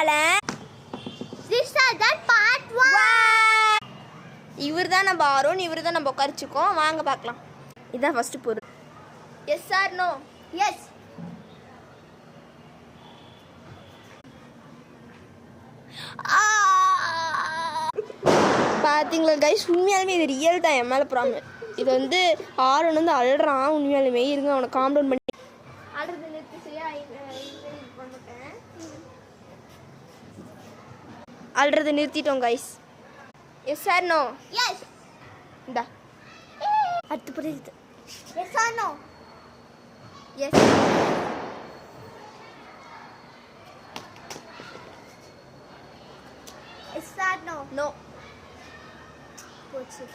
Challenge. இவர் தான் நம்ம ஆரோன், இவர் தான் நம்ம உட்காரிச்சுக்கோம். வாங்க பார்க்கலாம். இதான் ஃபர்ஸ்ட் பொருள். Yes or no? எஸ். பார்த்தீங்களா கைஸ், உண்மையாலுமே இது ரியல் தான், என் மேலே ப்ராமிஸ். இது வந்து ஆரோன் வந்து அழுறான் உண்மையாலுமே. இருங்க அவனை காம் டவுன் பண்ணி அழுறது நிறுத்தி. சரியா? அழுறதை நிறுத்திட்டோம் guys. Yes sir no? Yes. இந்தா அடுத்து புரியுது. Yes or no? Yes. Yes or no? No. போச்சு.